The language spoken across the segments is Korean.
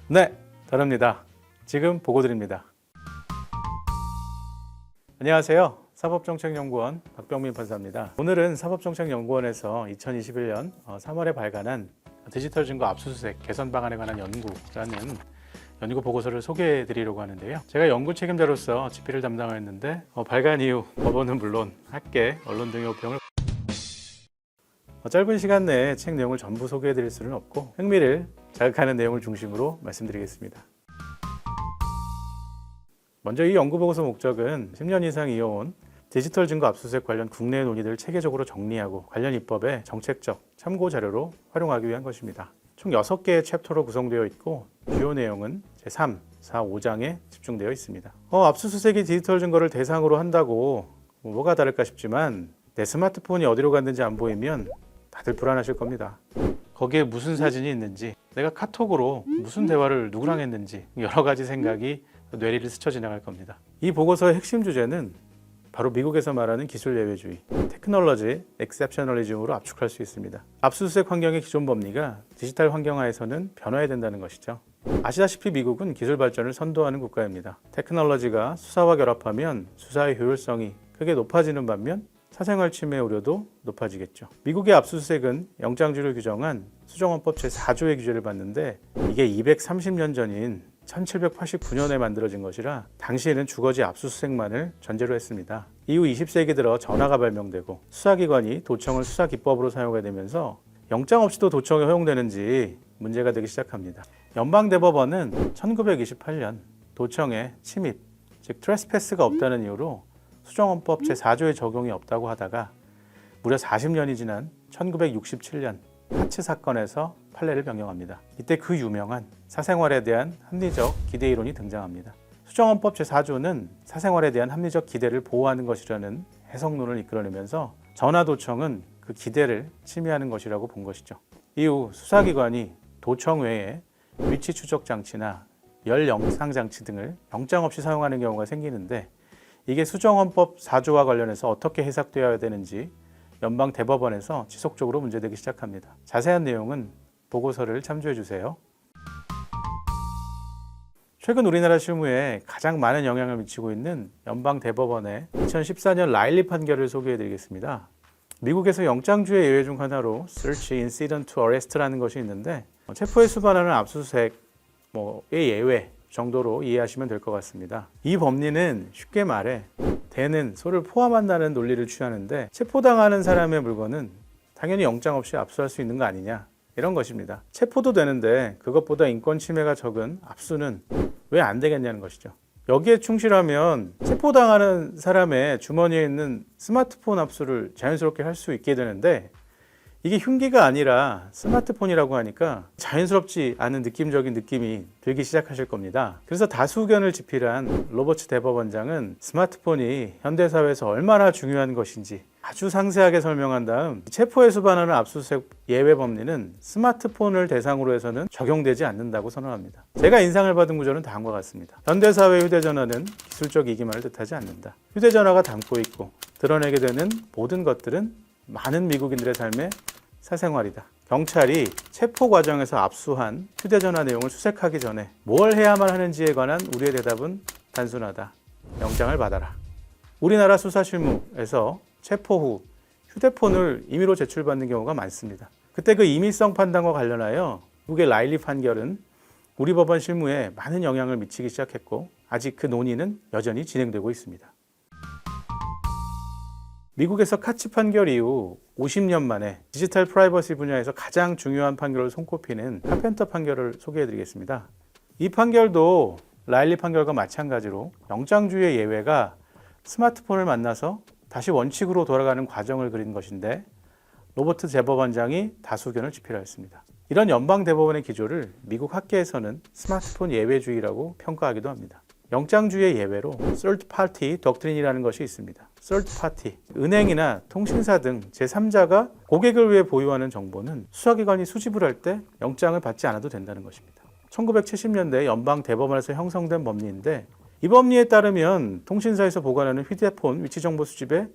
네, 다릅니다. 지금 보고 드립니다. 안녕하세요. 사법정책연구원 박병민 판사입니다. 오늘은 사법정책연구원에서 2021년 3월에 발간한 디지털 증거 압수수색 개선 방안에 관한 연구라는 연구 보고서를 소개해 드리려고 하는데요. 제가 연구 책임자로서 집필을 담당하였는데 발간 이후 법원은 물론 학계, 언론 등의 호평을 짧은 시간 내에 책 내용을 전부 소개해 드릴 수는 없고 흥미를 자극하는 내용을 중심으로 말씀드리겠습니다. 먼저 이 연구보고서 목적은 10년 이상 이어온 디지털 증거 압수수색 관련 국내 논의들을 체계적으로 정리하고 관련 입법의 정책적 참고 자료로 활용하기 위한 것입니다. 총 6개의 챕터로 구성되어 있고 주요 내용은 제3, 4, 5장에 집중되어 있습니다. 압수수색이 디지털 증거를 대상으로 한다고 뭐가 다를까 싶지만 내 스마트폰이 어디로 갔는지 안 보이면 다들 불안하실 겁니다. 거기에 무슨 사진이 있는지, 내가 카톡으로 무슨 대화를 누구랑 했는지 여러 가지 생각이 뇌리를 스쳐 지나갈 겁니다. 이 보고서의 핵심 주제는 바로 미국에서 말하는 기술 예외주의, 테크놀로지 엑셉셔널리즘으로 압축할 수 있습니다. 압수수색 환경의 기존 법리가 디지털 환경하에서는 변화해야 된다는 것이죠. 아시다시피 미국은 기술 발전을 선도하는 국가입니다. 테크놀로지가 수사와 결합하면 수사의 효율성이 크게 높아지는 반면 사생활 침해 우려도 높아지겠죠. 미국의 압수수색은 영장주를 규정한 수정헌법 제4조의 규제를 받는데 이게 230년 전인 1789년에 만들어진 것이라 당시에는 주거지 압수수색만을 전제로 했습니다. 이후 20세기 들어 전화가 발명되고 수사기관이 도청을 수사기법으로 사용하게 되면서 영장 없이도 도청이 허용되는지 문제가 되기 시작합니다. 연방대법원은 1928년 도청에 침입, 즉 트레스패스가 없다는 이유로 수정헌법 제4조의 적용이 없다고 하다가 무려 40년이 지난 1967년 하츠 사건에서 판례를 변경합니다. 이때 그 유명한 사생활에 대한 합리적 기대 이론이 등장합니다. 수정헌법 제4조는 사생활에 대한 합리적 기대를 보호하는 것이라는 해석론을 이끌어내면서 전화도청은 그 기대를 침해하는 것이라고 본 것이죠. 이후 수사기관이 도청 외에 위치 추적 장치나 열 영상 장치 등을 영장 없이 사용하는 경우가 생기는데 이게 수정헌법 4조와 관련해서 어떻게 해석되어야 되는지 연방대법원에서 지속적으로 문제되기 시작합니다. 자세한 내용은 보고서를 참조해 주세요. 최근 우리나라 실무에 가장 많은 영향을 미치고 있는 연방대법원의 2014년 라일리 판결을 소개해 드리겠습니다. 미국에서 영장주의 예외 중 하나로 Search Incident to Arrest라는 것이 있는데 체포에 수반하는 압수수색의 예외 정도로 이해하시면 될 것 같습니다. 이 법리는 쉽게 말해 대는 소를 포함한다는 논리를 취하는데 체포당하는 사람의 물건은 당연히 영장 없이 압수할 수 있는 거 아니냐 이런 것입니다. 체포도 되는데 그것보다 인권 침해가 적은 압수는 왜 안 되겠냐는 것이죠. 여기에 충실하면 체포당하는 사람의 주머니에 있는 스마트폰 압수를 자연스럽게 할 수 있게 되는데 이게 흉기가 아니라 스마트폰이라고 하니까 자연스럽지 않은 느낌적인 느낌이 들기 시작하실 겁니다. 그래서 다수 의견을 집필한 로버츠 대법원장은 스마트폰이 현대사회에서 얼마나 중요한 것인지 아주 상세하게 설명한 다음 체포에 수반하는 압수수색 예외 법리는 스마트폰을 대상으로 해서는 적용되지 않는다고 선언합니다. 제가 인상을 받은 구조는 다음과 같습니다. 현대사회 휴대전화는 기술적 이기만을 뜻하지 않는다. 휴대전화가 담고 있고 드러내게 되는 모든 것들은 많은 미국인들의 삶의 사생활이다. 경찰이 체포 과정에서 압수한 휴대전화 내용을 수색하기 전에 뭘 해야만 하는지에 관한 우리의 대답은 단순하다. 영장을 받아라. 우리나라 수사실무에서 체포 후 휴대폰을 임의로 제출받는 경우가 많습니다. 그때 그 임의성 판단과 관련하여 미국의 라일리 판결은 우리 법원 실무에 많은 영향을 미치기 시작했고 아직 그 논의는 여전히 진행되고 있습니다. 미국에서 카츠 판결 이후 50년 만에 디지털 프라이버시 분야에서 가장 중요한 판결을 손꼽히는 카펜터 판결을 소개해드리겠습니다. 이 판결도 라일리 판결과 마찬가지로 영장주의 예외가 스마트폰을 만나서 다시 원칙으로 돌아가는 과정을 그린 것인데 로버트 대법원장이 다수 의견을 집필하였습니다. 이런 연방대법원의 기조를 미국 학계에서는 스마트폰 예외주의라고 평가하기도 합니다. 영장주의 예외로 Third Party Doctrine이라는 것이 있습니다. Third Party, 은행이나 통신사 등 제3자가 고객을 위해 보유하는 정보는 수사기관이 수집을 할 때 영장을 받지 않아도 된다는 것입니다. 1970년대 연방대법원에서 형성된 법리인데 이 법리에 따르면 통신사에서 보관하는 휴대폰 위치정보 수집에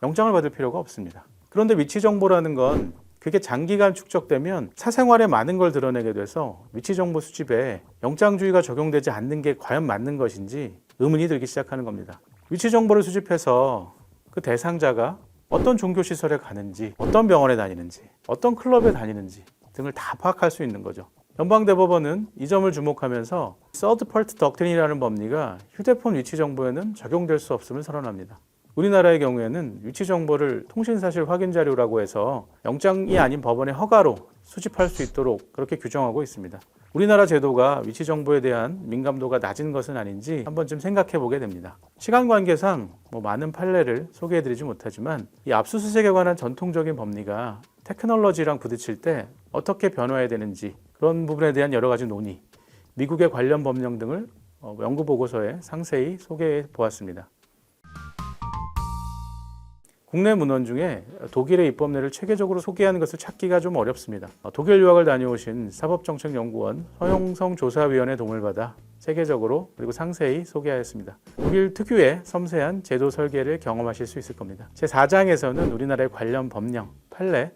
영장을 받을 필요가 없습니다. 그런데 위치정보라는 건 그게 장기간 축적되면 사생활에 많은 걸 드러내게 돼서 위치 정보 수집에 영장주의가 적용되지 않는 게 과연 맞는 것인지 의문이 들기 시작하는 겁니다. 위치 정보를 수집해서 그 대상자가 어떤 종교시설에 가는지, 어떤 병원에 다니는지, 어떤 클럽에 다니는지 등을 다 파악할 수 있는 거죠. 연방대법원은 이 점을 주목하면서 서드 파티 덕트린이라는 법리가 휴대폰 위치 정보에는 적용될 수 없음을 선언합니다. 우리나라의 경우에는 위치 정보를 통신사실 확인 자료라고 해서 영장이 아닌 법원의 허가로 수집할 수 있도록 그렇게 규정하고 있습니다. 우리나라 제도가 위치 정보에 대한 민감도가 낮은 것은 아닌지 한 번쯤 생각해 보게 됩니다. 시간 관계상 많은 판례를 소개해드리지 못하지만 이 압수수색에 관한 전통적인 법리가 테크놀로지랑 부딪힐 때 어떻게 변화해야 되는지 그런 부분에 대한 여러 가지 논의, 미국의 관련 법령 등을 연구 보고서에 상세히 소개해 보았습니다. 국내 문헌 중에 독일의 입법례를 체계적으로 소개하는 것을 찾기가 좀 어렵습니다. 독일 유학을 다녀오신 사법정책연구원 서용성 조사위원의 도움을 받아 체계적으로 그리고 상세히 소개하였습니다. 독일 특유의 섬세한 제도 설계를 경험하실 수 있을 겁니다. 제4장에서는 우리나라의 관련 법령, 판례,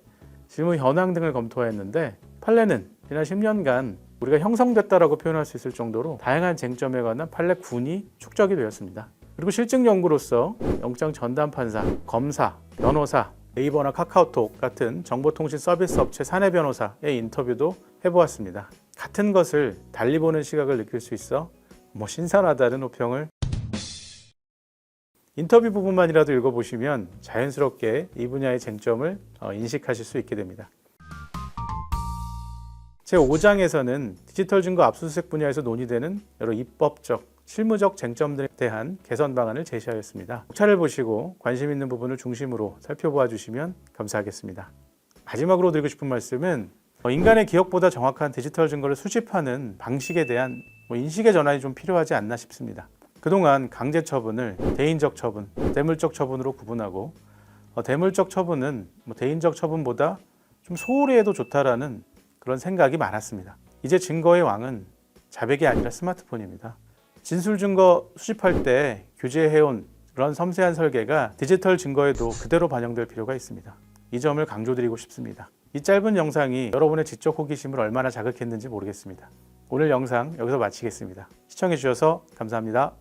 실무 현황 등을 검토하였는데 판례는 지난 10년간 우리가 형성됐다라고 표현할 수 있을 정도로 다양한 쟁점에 관한 판례군이 축적이 되었습니다. 그리고 실증 연구로서 영장 전담 판사, 검사, 변호사, 네이버나 카카오톡 같은 정보통신 서비스 업체 사내 변호사의 인터뷰도 해보았습니다. 같은 것을 달리 보는 시각을 느낄 수 있어 신선하다는 호평을 인터뷰 부분만이라도 읽어보시면 자연스럽게 이 분야의 쟁점을 인식하실 수 있게 됩니다. 제5장에서는 디지털 증거 압수수색 분야에서 논의되는 여러 입법적, 실무적 쟁점들에 대한 개선 방안을 제시하였습니다. 목차를 보시고 관심 있는 부분을 중심으로 살펴보아 주시면 감사하겠습니다. 마지막으로 드리고 싶은 말씀은 인간의 기억보다 정확한 디지털 증거를 수집하는 방식에 대한 인식의 전환이 좀 필요하지 않나 싶습니다. 그동안 강제 처분을 대인적 처분, 대물적 처분으로 구분하고 대물적 처분은 대인적 처분보다 좀 소홀히 해도 좋다라는 그런 생각이 많았습니다. 이제 증거의 왕은 자백이 아니라 스마트폰입니다. 진술 증거 수집할 때 규제해온 그런 섬세한 설계가 디지털 증거에도 그대로 반영될 필요가 있습니다. 이 점을 강조드리고 싶습니다. 이 짧은 영상이 여러분의 지적 호기심을 얼마나 자극했는지 모르겠습니다. 오늘 영상 여기서 마치겠습니다. 시청해 주셔서 감사합니다.